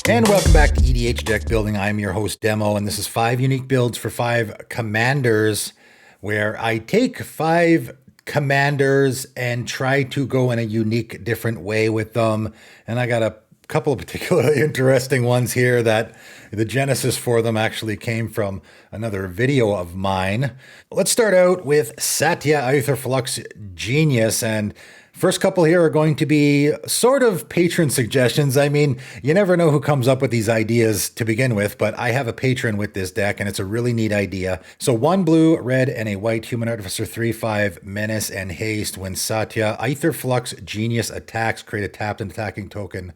And welcome back to EDH Deck Building. I'm your host, Demo, and this is 5 unique builds for 5 commanders, where I take 5 commanders and try to go in a unique, different way with them. And I got a couple of particularly interesting ones here that the genesis for them actually came from another video of mine. Let's start out with Satya, Aetherflux Genius, and first couple here are going to be sort of patron suggestions. I mean, you never know who comes up with these ideas to begin with, but I have a patron with this deck, and it's a really neat idea. So 1 blue, red, and a white Human Artificer 3/5 Menace and Haste. When Satya, Aetherflux Genius attacks, create a tapped and attacking token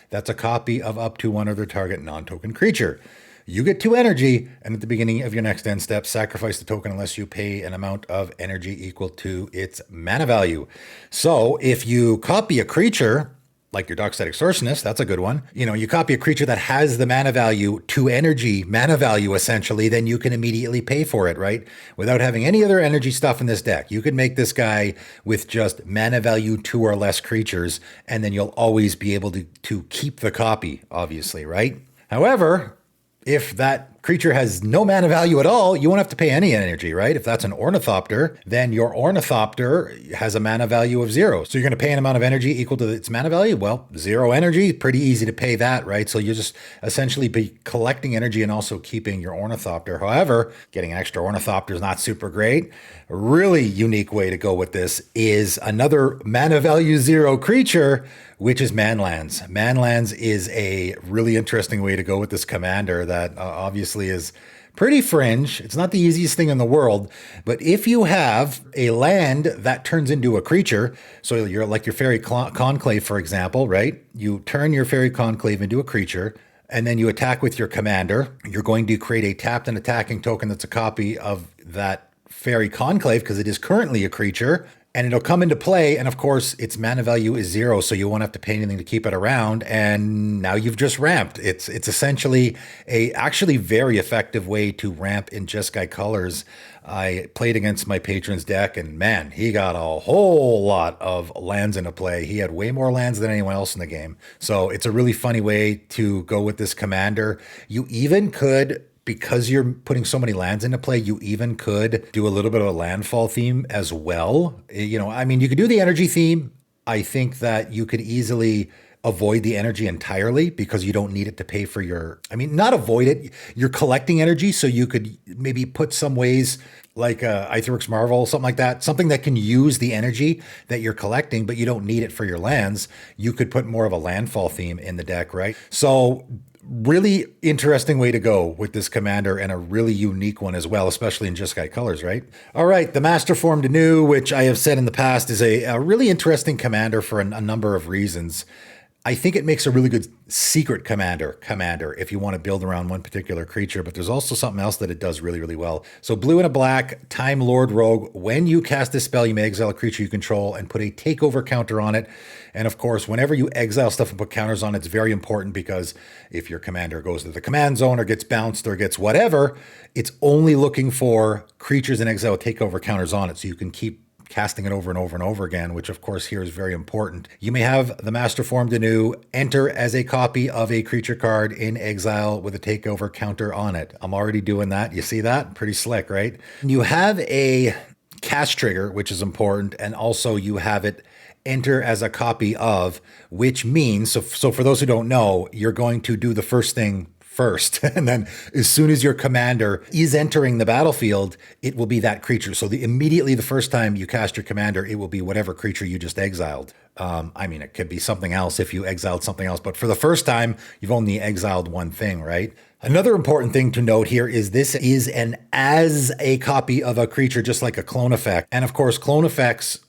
that's a copy of up to one other target non-token creature. You get 2 energy, and at the beginning of your next end step, sacrifice the token unless you pay an amount of energy equal to its mana value. So if you copy a creature, like your Dockside Extortionist, that's a good one. You know, you copy a creature that has the mana value, 2 energy mana value essentially, then you can immediately pay for it, right? Without having any other energy stuff in this deck. You could make this guy with just mana value 2 or less creatures, and then you'll always be able to keep the copy, obviously, right? However, if that creature has no mana value at all, you won't have to pay any energy, right? If that's an Ornithopter, then your Ornithopter has a mana value of 0. So you're going to pay an amount of energy equal to its mana value? Well, 0 energy, pretty easy to pay that, right? So you just essentially be collecting energy and also keeping your Ornithopter. However, getting an extra Ornithopter is not super great. A really unique way to go with this is another mana value 0 creature, which is Manlands. Manlands is a really interesting way to go with this commander that obviously is pretty fringe. It's not the easiest thing in the world, but if you have a land that turns into a creature, so you're like your Fairy Conclave, for example, right? You turn your Fairy Conclave into a creature, and then you attack with your commander. You're going to create a tapped and attacking token that's a copy of that Fairy Conclave because it is currently a creature. And it'll come into play, and of course, its mana value is 0, so you won't have to pay anything to keep it around, and now you've just ramped. It's essentially a actually very effective way to ramp in Jeskai colors. I played against my patron's deck, and man, he got a whole lot of lands into play. He had way more lands than anyone else in the game. So it's a really funny way to go with this commander. You even could, because you're putting so many lands into play, you even could do a little bit of a landfall theme as well. You know, I mean, you could do the energy theme. I think that you could easily avoid the energy entirely because you don't need it to pay for your, I mean, not avoid it. You're collecting energy, so you could maybe put some ways like Aetherflux Marvel, something like that, something that can use the energy that you're collecting, but you don't need it for your lands. You could put more of a landfall theme in the deck, right? So really interesting way to go with this commander, and a really unique one as well, especially in Jeskai colors, right? All right, the Master Formed Anew, which I have said in the past is a really interesting commander for a number of reasons. I think it makes a really good secret commander if you want to build around one particular creature, but there's also something else that it does really, really well. So blue and a black, Time Lord Rogue. When you cast this spell, you may exile a creature you control and put a takeover counter on it. And of course, whenever you exile stuff and put counters on it, it's very important because if your commander goes to the command zone or gets bounced or gets whatever, it's only looking for creatures in exile with takeover counters on it, so you can keep casting it over and over and over again, which of course here is very important. You may have the Master Formed Anew enter as a copy of a creature card in exile with a takeover counter on it. I'm already doing that. You see that? Pretty slick, right? You have a cast trigger, which is important, and also you have it enter as a copy of, which means, so for those who don't know, you're going to do the first thing first. And then as soon as your commander is entering the battlefield, it will be that creature. So immediately the first time you cast your commander, it will be whatever creature you just exiled. I mean, it could be something else if you exiled something else, but for the first time, you've only exiled one thing, right? Another important thing to note here is this is as a copy of a creature, just like a clone effect. And of course, clone effects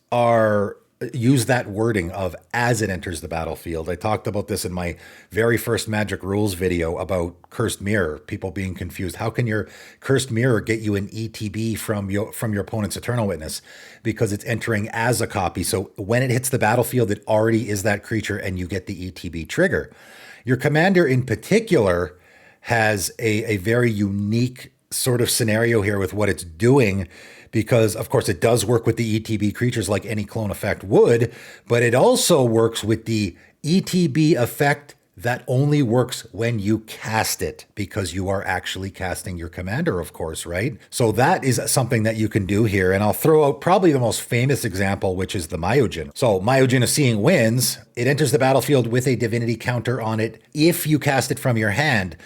use that wording of as it enters the battlefield. I talked about this in my very first Magic Rules video about Cursed Mirror, people being confused. How can your Cursed Mirror get you an ETB from your opponent's Eternal Witness? Because it's entering as a copy. So when it hits the battlefield, it already is that creature and you get the ETB trigger. Your commander in particular has a very unique sort of scenario here with what it's doing, because of course it does work with the ETB creatures like any clone effect would, but it also works with the ETB effect that only works when you cast it, because you are actually casting your commander, of course, right? So that is something that you can do here. And I'll throw out probably the most famous example, which is the Myojin. So Myojin of Seeing Winds, it enters the battlefield with a divinity counter on it if you cast it from your hand.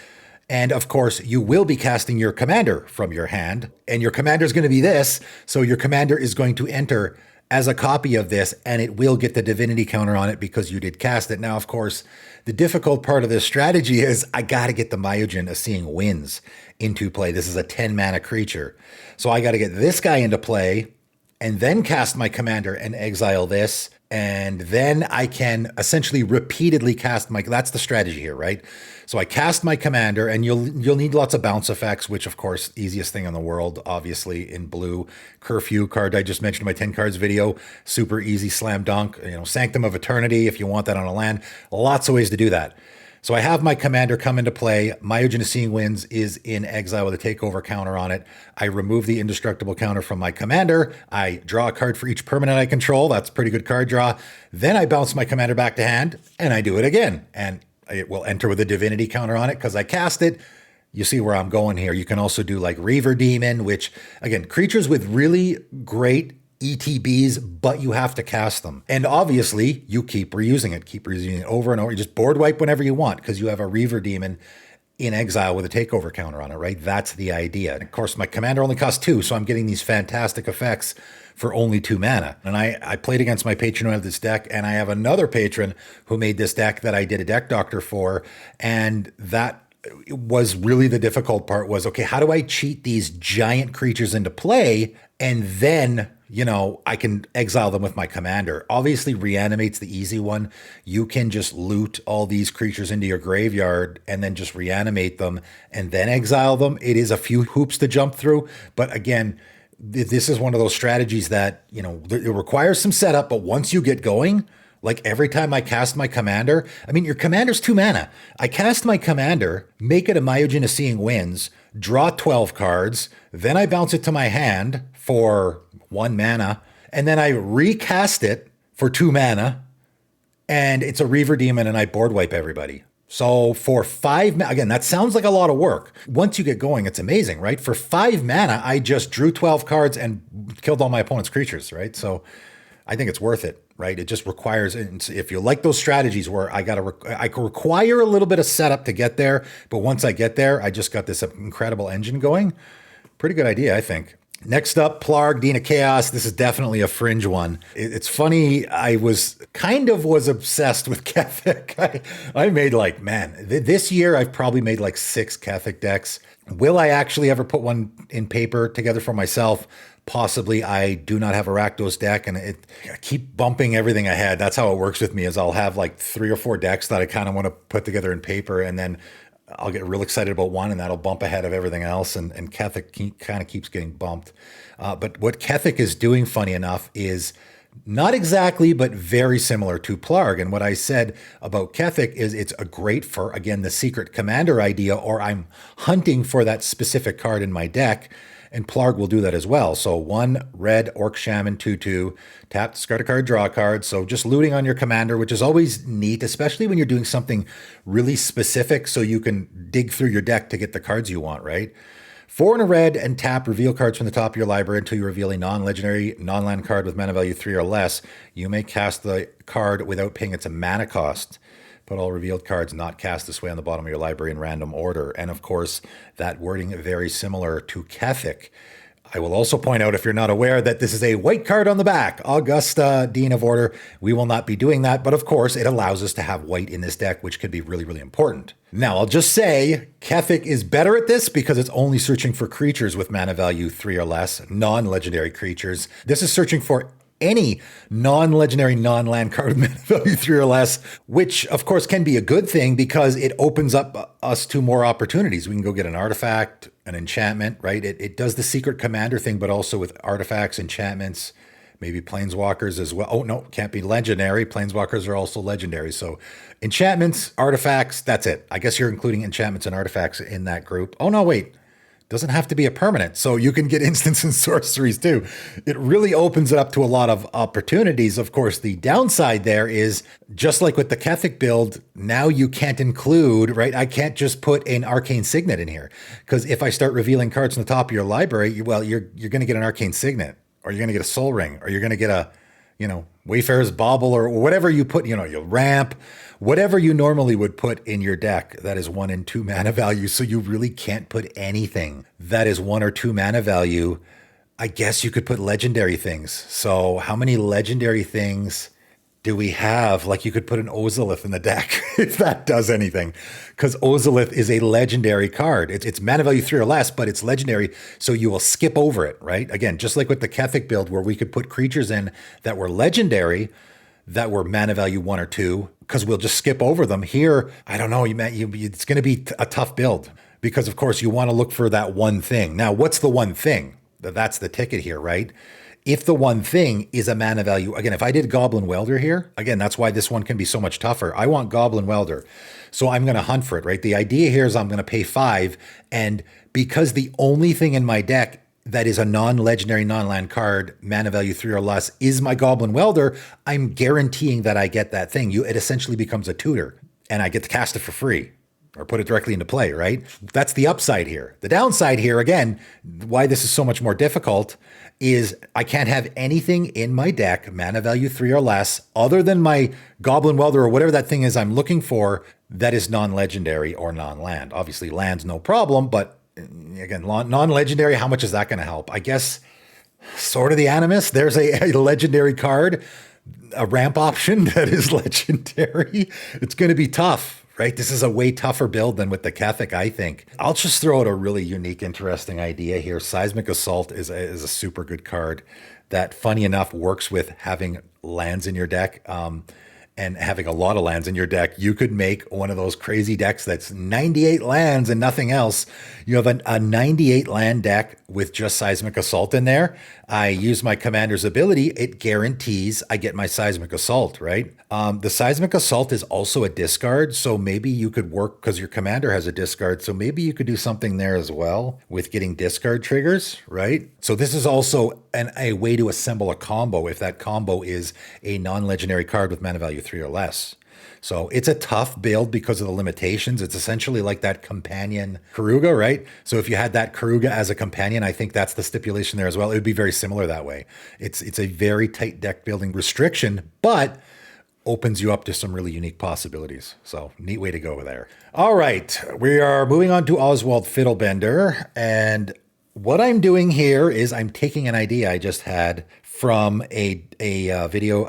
And of course, you will be casting your commander from your hand, and your commander is going to be this. So your commander is going to enter as a copy of this, and it will get the divinity counter on it because you did cast it. Now, of course, the difficult part of this strategy is I got to get the Myojin of Seeing Winds into play. This is a 10 mana creature. So I got to get this guy into play and then cast my commander and exile this. And then I can essentially repeatedly cast my, that's the strategy here, right? So I cast my commander, and you'll need lots of bounce effects, which of course, easiest thing in the world, obviously in blue. Curfew card I just mentioned in my 10 cards video, super easy, slam dunk, Sanctum of Eternity if you want that on a land. Lots of ways to do that. So I have my commander come into play. Myojin of Seeing Winds is in exile with a takeover counter on it. I remove the indestructible counter from my commander. I draw a card for each permanent I control. That's a pretty good card draw. Then I bounce my commander back to hand, and I do it again. And it will enter with a divinity counter on it because I cast it. You see where I'm going here. You can also do like Reaver Demon, which, again, creatures with really great ETBs, but you have to cast them. And obviously, you keep reusing it over and over. You just board wipe whenever you want because you have a Reaver Demon in exile with a takeover counter on it, right? That's the idea. And of course, my commander only costs 2, so I'm getting these fantastic effects for only 2 mana. And I played against my patron of this deck, and I have another patron who made this deck that I did a deck doctor for, and that was really the difficult part was, okay, how do I cheat these giant creatures into play and then I can exile them with my commander? Obviously, Reanimate's the easy one. You can just loot all these creatures into your graveyard and then just reanimate them and then exile them. It is a few hoops to jump through. But again, this is one of those strategies that, it requires some setup. But once you get going, like every time I cast my commander, your commander's 2 mana. I cast my commander, make it a Myojin of Seeing Winds, draw 12 cards, then I bounce it to my hand for 1 mana, and then I recast it for 2 mana, and it's a Reaver Demon, and I board wipe everybody. So for 5 mana, again, that sounds like a lot of work. Once you get going, it's amazing, right? For 5 mana, I just drew 12 cards and killed all my opponent's creatures, right? So I think it's worth it, right? It just requires, if you like those strategies where I require a little bit of setup to get there, but once I get there, I just got this incredible engine going. Pretty good idea, I think. Next up, Plargg, Dean of Chaos. This is definitely a fringe one. It's funny, I was obsessed with Kethik. I made this year I've probably made 6 Kethik decks. Will I actually ever put one in paper together for myself? Possibly. I do not have a Rakdos deck, and I keep bumping everything I had. That's how it works with me, is I'll have 3 or 4 decks that I kind of want to put together in paper, and then I'll get real excited about one, and that'll bump ahead of everything else, and Kethik kind of keeps getting bumped. But what Kethik is doing, funny enough, is not exactly, but very similar to Plargg. And what I said about Kethik is it's a great for, again, the secret commander idea, or I'm hunting for that specific card in my deck. And Plargg will do that as well. So 1 red Orc Shaman 2/2, tap, discard a card, draw a card. So just looting on your commander, which is always neat, especially when you're doing something really specific so you can dig through your deck to get the cards you want, right? 4 and a red, and tap, reveal cards from the top of your library until you reveal a non-legendary, non-land card with mana value 3 or less. You may cast the card without paying its mana cost. Put all revealed cards not cast this way on the bottom of your library in random order. And of course, that wording very similar to Kethik. I will also point out, if you're not aware, that this is a white card on the back. Augusta, Dean of Order. We will not be doing that, but of course, it allows us to have white in this deck, which could be really, really important. Now, I'll just say, Kethik is better at this because it's only searching for creatures with mana value 3 or less, non-legendary creatures. This is searching for any non-legendary, non-land card with mana value 3 or less, which of course can be a good thing because it opens up us to more opportunities. We can go get an artifact, an enchantment, right? It does the secret commander thing, but also with artifacts, enchantments, maybe planeswalkers as well. Oh, no, can't be legendary. Planeswalkers are also legendary. So enchantments, artifacts, that's it. I guess you're including enchantments and artifacts in that group. Oh, no, wait. Doesn't have to be a permanent. So you can get instants and sorceries too. It really opens it up to a lot of opportunities. Of course, the downside there is just like with the Kethic build, now you can't include, right? I can't just put an Arcane Signet in here because if I start revealing cards on the top of your library, well, you're going to get an Arcane Signet, or you're going to get a Soul Ring, or you're going to get a, Wayfarer's Bauble, or whatever you put, your ramp, whatever you normally would put in your deck that is 1 and 2 mana value. So you really can't put anything that is 1 or 2 mana value. I guess you could put legendary things. So how many legendary things do we have? Like you could put an Ozolith in the deck if that does anything, because Ozolith is a legendary card. It's mana value 3 or less, but it's legendary, so you will skip over it, right? Again, just like with the Kethic build where we could put creatures in that were legendary, that were mana value 1 or 2, because we'll just skip over them. Here, I don't know, it's going to be a tough build because, of course, you want to look for that one thing. Now, what's the one thing? That's the ticket here, right? If the one thing is a mana value, again, if I did Goblin Welder here, again, that's why this one can be so much tougher. I want Goblin Welder, so I'm going to hunt for it, right? The idea here is I'm going to pay 5, and because the only thing in my deck that is a non-legendary, non-land card, mana value 3 or less, is my Goblin Welder, I'm guaranteeing that I get that thing. It essentially becomes a tutor, and I get to cast it for free or put it directly into play, right? That's the upside here. The downside here, again, why this is so much more difficult is I can't have anything in my deck, mana value 3 or less, other than my Goblin Welder or whatever that thing is I'm looking for, that is non-legendary or non-land. Obviously, land's no problem, but again, non-legendary, how much is that going to help? I guess Sword of the Animus, there's a legendary card, a ramp option that is legendary. It's going to be tough, right? This is a way tougher build than with the Kethic, I think. I'll just throw out a really unique, interesting idea here. Seismic Assault is a super good card that, funny enough, works with having lands in your deck. And having a lot of lands in your deck, you could make one of those crazy decks that's 98 lands and nothing else. You have a 98 land deck with just Seismic Assault in there. I use my commander's ability. It guarantees I get my Seismic Assault, right? The Seismic Assault is also a discard, so maybe you could work, because your commander has a discard, so maybe you could do something there as well with getting discard triggers, right? So this is also a way to assemble a combo if that combo is a non-legendary card with mana value 3 or less. So it's a tough build because of the limitations. It's essentially like that companion Karuga, right? So if you had that Karuga as a companion, I think that's the stipulation there as well. It would be very similar that way. It's a very tight deck building restriction, but opens you up to some really unique possibilities. So neat way to go there. All right, we are moving on to Oswald Fiddlebender. And what I'm doing here is I'm taking an idea I just had from a video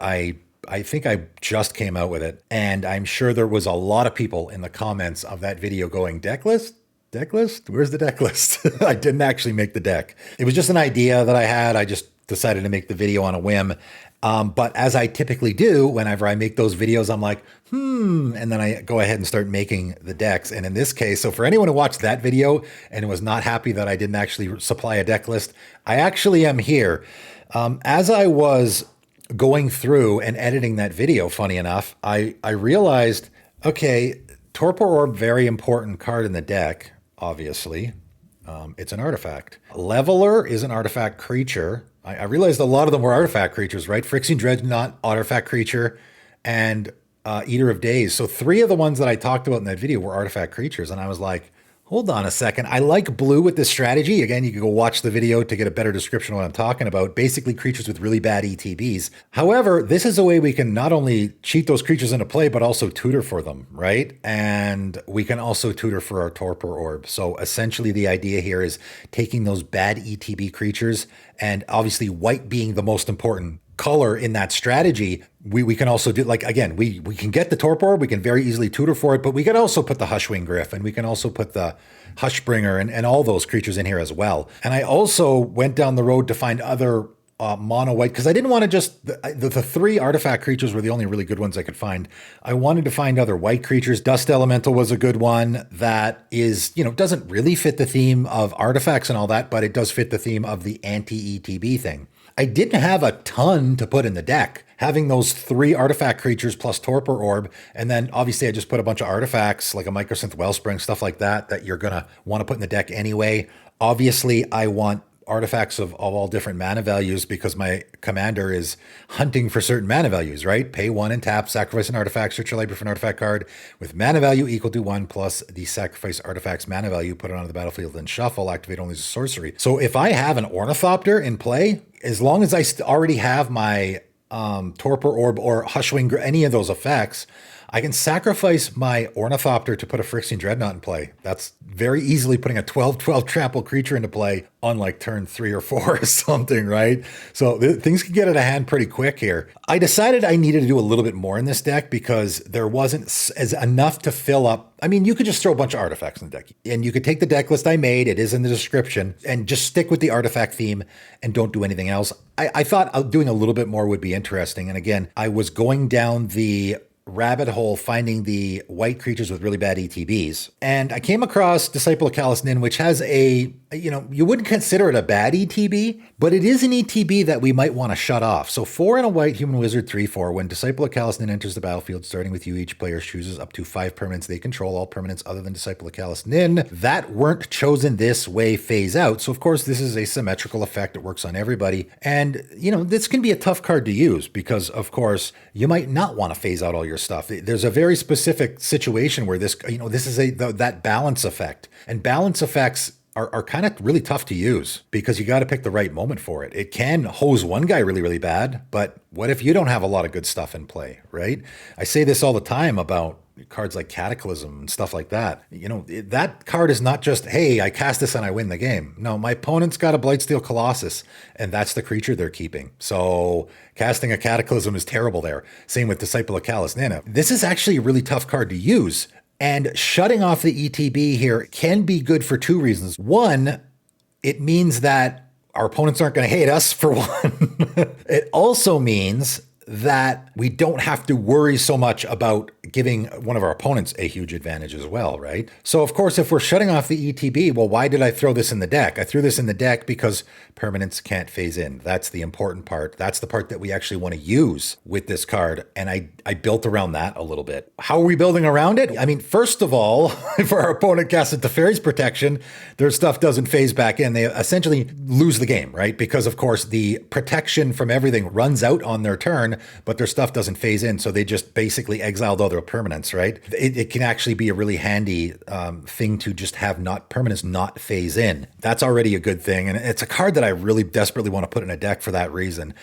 I think I just came out with it, and I'm sure there was a lot of people in the comments of that video going, deck list? Deck list? Where's the deck list? I didn't actually make the deck. It was just an idea that I had. I just decided to make the video on a whim. But as I typically do, whenever I make those videos, I'm like, and then I go ahead and start making the decks. And in this case, so for anyone who watched that video and was not happy that I didn't actually supply a deck list, I actually am here. As I was going through and editing that video, funny enough, I realized, okay, Torpor Orb, very important card in the deck, obviously. It's an artifact. Leveler is an artifact creature. I realized a lot of them were artifact creatures, right? Phyrexian Dreadnought, artifact creature, and Eater of Days. So 3 of the ones that I talked about in that video were artifact creatures. And I was like, hold on a second. I like blue with this strategy. Again, you can go watch the video to get a better description of what I'm talking about. Basically, creatures with really bad ETBs. However, this is a way we can not only cheat those creatures into play, but also tutor for them, right? And we can also tutor for our Torpor Orb. So essentially, the idea here is taking those bad ETB creatures, and obviously white being the most important color in that strategy, we can also do, like, again, we can get the Torpor, we can very easily tutor for it, but we can also put the Hushwing Griff, and we can also put the Hushbringer and all those creatures in here as well. And I also went down the road to find other mono white, because I didn't want to just, the 3 artifact creatures were the only really good ones I could find. I wanted to find other white creatures. Dust Elemental was a good one that is, doesn't really fit the theme of artifacts and all that, but it does fit the theme of the anti-ETB thing. I didn't have a ton to put in the deck. Having those 3 artifact creatures plus Torpor Orb, and then obviously I just put a bunch of artifacts like a Microsynth Wellspring, stuff like that you're going to want to put in the deck anyway. Obviously, I want artifacts of all different mana values because my commander is hunting for certain mana values, right? Pay 1 and tap, sacrifice an artifact, search your library for an artifact card with mana value equal to 1 plus the sacrifice artifact's mana value, put it onto the battlefield, then shuffle, activate only as a sorcery. So if I have an Ornithopter in play, as long as I already have my Torpor Orb or Hushwing, any of those effects, I can sacrifice my Ornithopter to put a Phyrexian Dreadnought in play. That's very easily putting a 12/12 trample creature into play on like turn 3 or 4 or something, right? So things can get out of hand pretty quick here. I decided I needed to do a little bit more in this deck because there wasn't as enough to fill up. I mean, you could just throw a bunch of artifacts in the deck, and you could take the deck list I made, it is in the description, and just stick with the artifact theme and don't do anything else. I thought doing a little bit more would be interesting. And again, I was going down the rabbit hole finding the white creatures with really bad ETBs. And I came across Disciple of Callous Nin, which has a, you wouldn't consider it a bad ETB, but it is an ETB that we might want to shut off. So 4 and a white human wizard 3/4. When Disciple of Callous Nin enters the battlefield, starting with you, each player chooses up to 5 permanents they control. All permanents other than Disciple of Callous Nin that weren't chosen this way phase out. So of course, this is a symmetrical effect. It works on everybody. And, this can be a tough card to use because, of course, you might not want to phase out all your stuff. There's a very specific situation where this is that balance effect, and balance effects are kind of really tough to use because you got to pick the right moment for it. It can hose one guy really, really bad, but what if you don't have a lot of good stuff in play, right? I say this all the time about cards like Cataclysm and stuff like that. That card is not just, hey, I cast this and I win the game. No, my opponent's got a Blightsteel Colossus, and that's the creature they're keeping. So casting a Cataclysm is terrible there. Same with Disciple of Callous Nin. This is actually a really tough card to use. And shutting off the ETB here can be good for 2 reasons. One, it means that our opponents aren't going to hate us, for one. It also means that we don't have to worry so much about giving one of our opponents a huge advantage as well, right? So of course, if we're shutting off the ETB, well, why did I throw this in the deck? I threw this in the deck because permanents can't phase in. That's the important part. That's the part that we actually want to use with this card. And I built around that a little bit. How are we building around it? I mean, first of all, if our opponent casts it to Fairy's Protection, their stuff doesn't phase back in. They essentially lose the game, right? Because of course, the protection from everything runs out on their turn, but their stuff doesn't phase in. So they just basically exiled all their permanents, right? It can actually be a really handy thing to just have permanents not phase in. That's already a good thing. And it's a card that I really desperately want to put in a deck for that reason.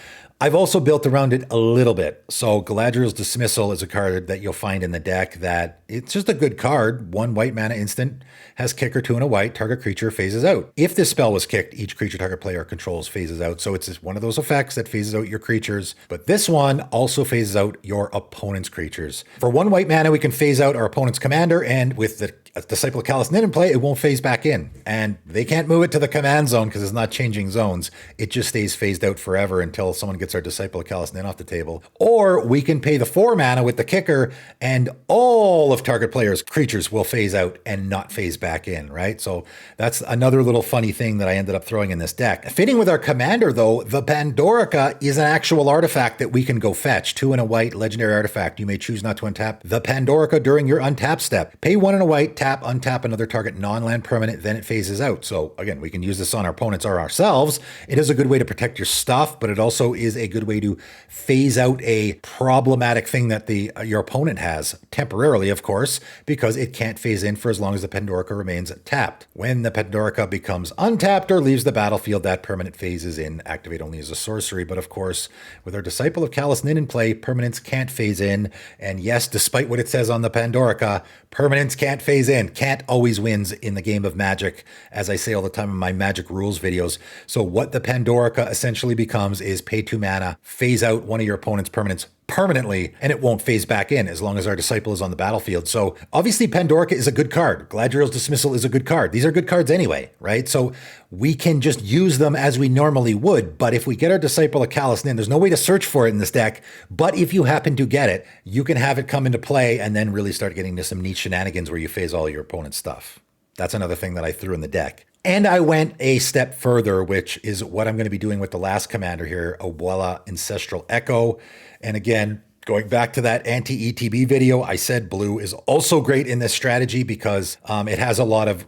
I've also built around it a little bit. So Galadriel's Dismissal is a card that you'll find in the deck that it's just a good card. 1 white mana instant, has kicker 2 and a white, target creature phases out. If this spell was kicked, each creature target player controls phases out. So it's just one of those effects that phases out your creatures. But this one also phases out your opponent's creatures. For 1 white mana, we can phase out our opponent's commander, and with the Disciple of Callous Nin in play, it won't phase back in. And they can't move it to the command zone because it's not changing zones. It just stays phased out forever until someone gets our Disciple of Callous Nin off the table. Or we can pay the 4 mana with the kicker, and all of target players' creatures will phase out and not phase back in, right? So that's another little funny thing that I ended up throwing in this deck. Fitting with our commander, though, the Pandorica is an actual artifact that we can go fetch. 2 and a white, legendary artifact. You may choose not to untap the Pandorica during your untap step. Pay 1 and a white, tap, untap another target non-land permanent, then it phases out. So again, we can use this on our opponents or ourselves. It is a good way to protect your stuff, but it also is a good way to phase out a problematic thing that your opponent has, temporarily, of course, because it can't phase in for as long as the Pandorica remains tapped. When the Pandorica becomes untapped or leaves the battlefield, that permanent phases in, activate only as a sorcery. But of course, with our Disciple of Callous Nin in play, permanents can't phase in. And yes, despite what it says on the Pandorica, permanents can't phase in. Can't always wins in the game of Magic, as I say all the time in my Magic rules videos. So what the Pandorica essentially becomes is pay 2 mana, phase out one of your opponent's permanents permanently, and it won't phase back in as long as our Disciple is on the battlefield. So obviously Pandorica is a good card. Galadriel's Dismissal is a good card. These are good cards anyway, right? So we can just use them as we normally would. But if we get our Disciple of Callous Nin, there's no way to search for it in this deck. But if you happen to get it, you can have it come into play and then really start getting into some neat shenanigans where you phase all your opponent's stuff. That's another thing that I threw in the deck. And I went a step further, which is what I'm going to be doing with the last commander here, Abuelo Ancestral Echo. And again, going back to that anti-ETB video, I said blue is also great in this strategy because it has a lot of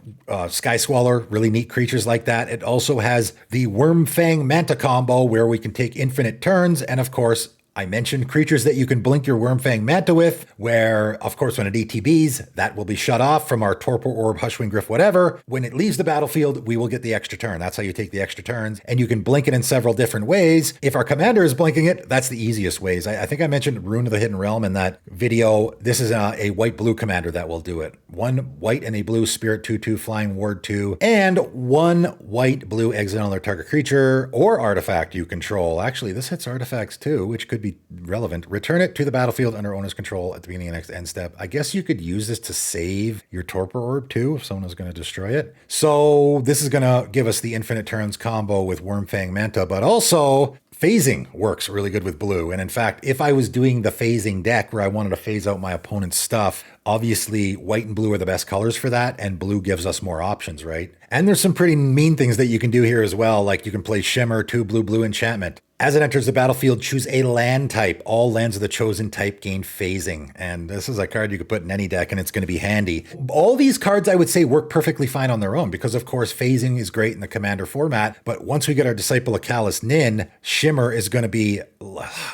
Sky Squaller, really neat creatures like that. It also has the Wormfang Manta combo where we can take infinite turns. And of course, I mentioned creatures that you can blink your Wormfang Manta with, where, of course, when it ETBs, that will be shut off from our Torpor Orb, Hushwing Gryff, whatever. When it leaves the battlefield, we will get the extra turn. That's how you take the extra turns. And you can blink it in several different ways. If our commander is blinking it, that's the easiest ways. I think I mentioned Rune of the Hidden Realm in that video. This is a white-blue commander that will do it. 1 white and a blue Spirit 2/2 Flying Ward 2, and 1 white-blue exile another target creature or artifact you control. Actually, this hits artifacts too, which could be relevant. Return it to the battlefield under owner's control at the beginning of the next end step. I guess you could use this to save your Torpor Orb too if someone was going to destroy it. So this is going to give us the infinite turns combo with Wormfang Manta, but also phasing works really good with blue. And in fact, if I was doing the phasing deck where I wanted to phase out my opponent's stuff, obviously white and blue are the best colors for that, and blue gives us more options, right? And there's some pretty mean things that you can do here as well, like you can play Shimmer, 2 blue enchantment. As it enters the battlefield, choose a land type. All lands of the chosen type gain phasing. And this is a card you could put in any deck and it's going to be handy. All these cards, I would say, work perfectly fine on their own because, of course, phasing is great in the commander format. But once we get our Disciple of Callous Nin, Shimmer is going to be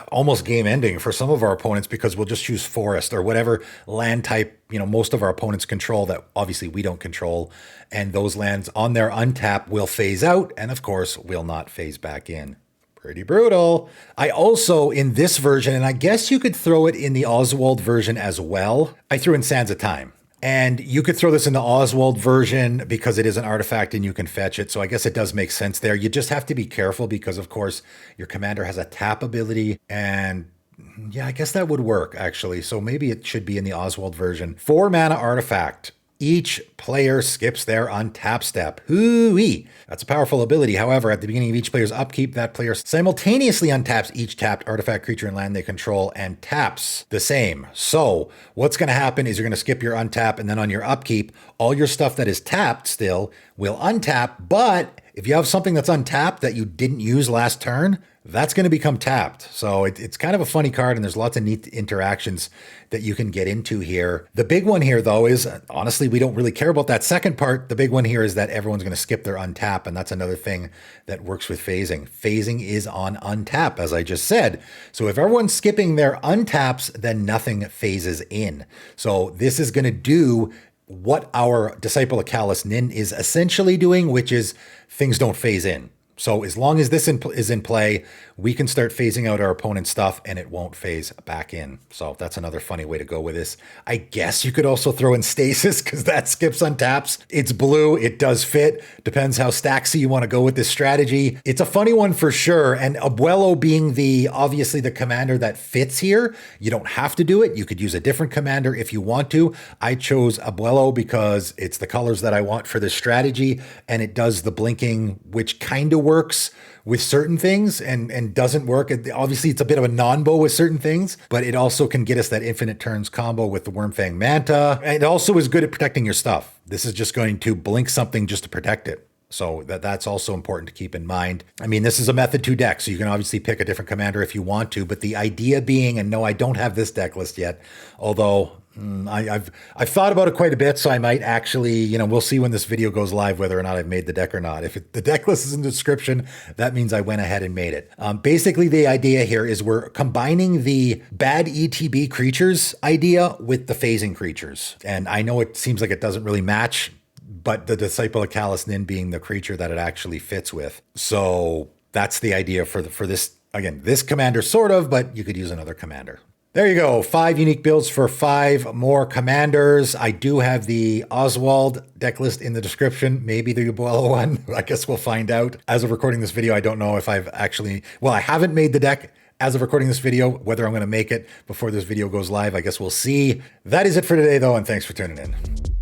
almost game ending for some of our opponents because we'll just choose Forest or whatever land type most of our opponents control that obviously we don't control. And those lands on their untap will phase out and, of course, will not phase back in. Pretty brutal. I also, in this version, and I guess you could throw it in the Oswald version as well, I threw in Sands of Time. And you could throw this in the Oswald version because it is an artifact and you can fetch it. So I guess it does make sense there. You just have to be careful because, of course, your commander has a tap ability. And yeah, I guess that would work, actually. So maybe it should be in the Oswald version. 4 mana artifact. Each player skips their untap step. Hoo-wee! That's a powerful ability. However, at the beginning of each player's upkeep, that player simultaneously untaps each tapped artifact, creature, and land they control and taps the same. So what's going to happen is you're going to skip your untap, and then on your upkeep, all your stuff that is tapped still will untap. But if you have something that's untapped that you didn't use last turn, that's going to become tapped. So it's kind of a funny card, and there's lots of neat interactions that you can get into here. The big one here, though, is honestly, we don't really care about that second part. The big one here is that everyone's going to skip their untap, and that's another thing that works with phasing. Phasing is on untap, as I just said. So if everyone's skipping their untaps, then nothing phases in. So this is going to do what our Disciple of Callous Nin is essentially doing, which is things don't phase in. So as long as this is in play, we can start phasing out our opponent's stuff and it won't phase back in. So that's another funny way to go with this. I guess you could also throw in Stasis because that skips untaps. It's blue. It does fit. Depends how stacksy you want to go with this strategy. It's a funny one for sure. And Abuelo being obviously the commander that fits here, you don't have to do it. You could use a different commander if you want to. I chose Abuelo because it's the colors that I want for this strategy. And it does the blinking, which kind of works with certain things and doesn't work. Obviously, it's a bit of a non-bow with certain things, but it also can get us that infinite turns combo with the Wormfang Manta. And it also is good at protecting your stuff. This is just going to blink something just to protect it. So that's also important to keep in mind. I mean, this is a method 2 deck, so you can obviously pick a different commander if you want to, but the idea being, and no, I don't have this deck list yet, although I've thought about it quite a bit, so I might actually, we'll see when this video goes live whether or not I've made the deck or not. If the deck list is in the description, that means I went ahead and made it. Basically, the idea here is we're combining the bad ETB creatures idea with the phasing creatures. And I know it seems like it doesn't really match, but the Disciple of Callous Nin being the creature that it actually fits with. So that's the idea for this, again, this commander sort of, but you could use another commander. There you go. 5 unique builds for 5 more commanders. I do have the Oswald deck list in the description, maybe the Abuelo one. I guess we'll find out. As of recording this video, I don't know if I've actually, I haven't made the deck as of recording this video. Whether I'm going to make it before this video goes live, I guess we'll see. That is it for today, though, and thanks for tuning in.